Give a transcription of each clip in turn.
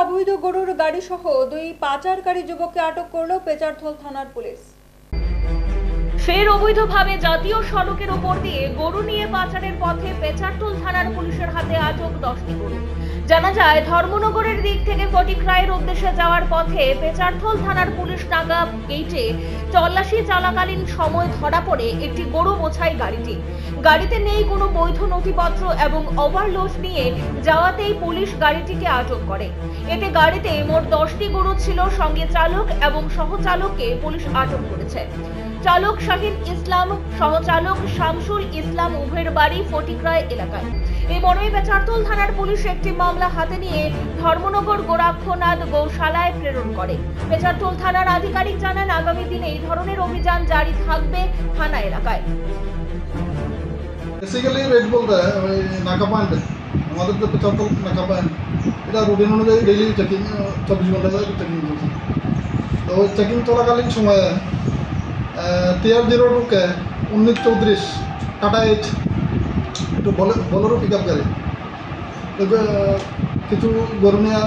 অবৈধ গরুর গাড়ি সহ দুই পাচারকারী যুবককে আটক করল পেচারথল থানার পুলিশ। ফের অবৈধভাবে জাতীয় সড়কের উপর দিয়ে গরু নিয়ে পাচারের পথে পেচারথল থানার পুলিশের হাতে আটক 10টি গরু। জানা যায়, ধর্মনগরের দিক থেকে ফটিকরায়ের উদ্দেশ্যে যাওয়ার পথে পেচারথল থানার পুলিশ নাকা গেটে তল্লাশি চলাকালীন সময় ধরা পড়ে একটি গরু বোঝাই গাড়িটি। গাড়িতে নেই কোনো বৈধ নথিপত্র এবং ওভারলোড নিয়ে যাওয়াতেই পুলিশ গাড়িটিকে আটক করে। এতে গাড়িতে মোট 10টি গরু ছিল, সঙ্গে চালক এবং সহচালককে পুলিশ আটক করেছে। চালক শাহিন ইসলাম, সহচালক শামসুল ইসলাম উভয়ের বাড়ি ফটিকরায় এলাকায়। এই মর্মে পেচারথল থানার পুলিশ একটি মামলা হাতে নিয়ে ধর্মনগর গোরক্ষনাথ গৌশালায় প্রেরণ করে। পেচারথল থানার আধিকারিক জানান, আগামী দিনে এই ধরনের অভিযান জারি থাকবে থানা এলাকায়। বেসিক্যালি রেট বলতে ওই নাকা পয়েন্ট, আমাদের তো পেচারথল নাকা পয়েন্ট, এটা রুটিন অনুযায়ী ডেইলি চেকিং 24 ঘন্টা ধরে চেকিং চলছে। তো ওই চেকিং চলাকালীন সময়ে TR-02 1934 টাটা এইচ একটু বলেরো পিক আপ গাড়ি কিছু গরু নিয়ে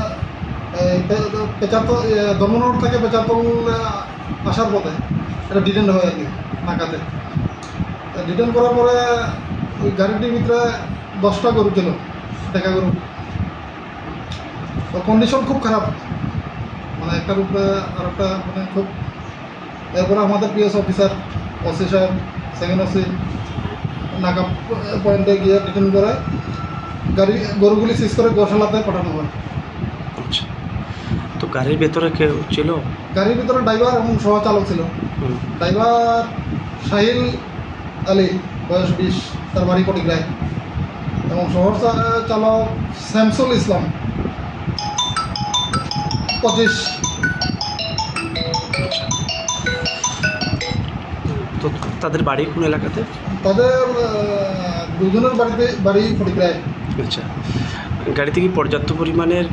পেচারথল ধর্মনগর থেকে পেচারথল আসার পথে এটা ডিটেন হয় আর কি নাকাতে। ডিটেন করার পরে ওই গাড়িটির ভিতরে 10টা গরু ছিল, দেখা গরু। তো কন্ডিশন খুব খারাপ, মানে একটার উপরে আর একটা মানে খুব। এরপরে আমাদের পিএস অফিসার, ওসি সাহেব, সেকেন্ড ওসি নাকা পয়েন্টে গিয়ে ডিটেন করে গরুগুলি সিজ করে গোশালাতে পাঠানো হয়। আচ্ছা, তো গাড়ির ভেতরে কেউ ছিল? গাড়ির ভিতরে ড্রাইভার এবং সহচালক ছিল। ড্রাইভার শাহিল আলী, বয়স 20, তার বাড়ি ফটিকরায়, এবং সহচালক শামসুল ইসলাম 25। তো তাদের বাড়ি কোন এলাকাতে? তাদের দুজনের বাড়ি ফটিকরায়। আচ্ছা, গাড়িতে কি পর্যাপ্ত পরিমাণের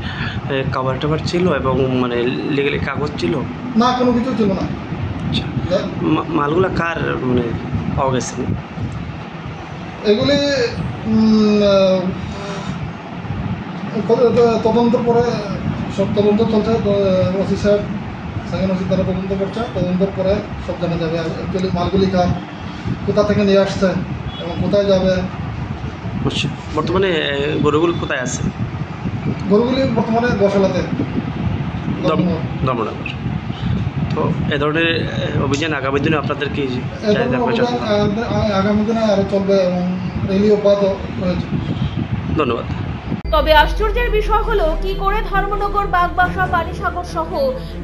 কাভার টাভার ছিল এবং মানে লিগালি কাগজ ছিল? না, কোনো কিছু ছিল না। আচ্ছা, মালগুলা কার মানে পাওয়া গেছে? এগুলি তদন্তের পরে সব তদন্ত চলছে। ওসি সাহেব, সেকেন্ড ওসি তারা তদন্ত করছে। তদন্তের পরে সব জানা যাবে অ্যাকচুয়ালি মালগুলি কার, কোথা থেকে নিয়ে আসছে এবং কোথায় যাবে। আচ্ছা, বর্তমানে গরুগুলো কোথায় আছে? গরুগুলি বর্তমানে গোশালাতে, ধর্মনগর। তো এ ধরনের অভিযান আগামী দিনে আপনাদের কি আগামী দিনে আরও চলবে এবং রেলি অব্যাহত রয়েছে। ধন্যবাদ। তবে আশ্চর্যের বিষয় হলো, কি করে ধর্মনগর, বাগবাসা, পানিসাগর সহ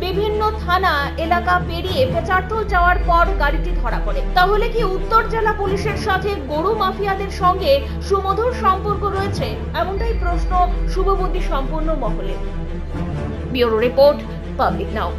বিভিন্ন থানা এলাকা পেরিয়ে পেচারথল যাওয়ার পর গাড়িটি ধরা পড়ে? তাহলে কি উত্তর জেলা পুলিশের সাথে গরু মাফিয়াদের সঙ্গে সুমধুর সম্পর্ক রয়েছে? এমনটাই প্রশ্ন শুভবুদ্ধি সম্পন্ন মহলে। ব্যুরো রিপোর্ট, পাবলিক নাও।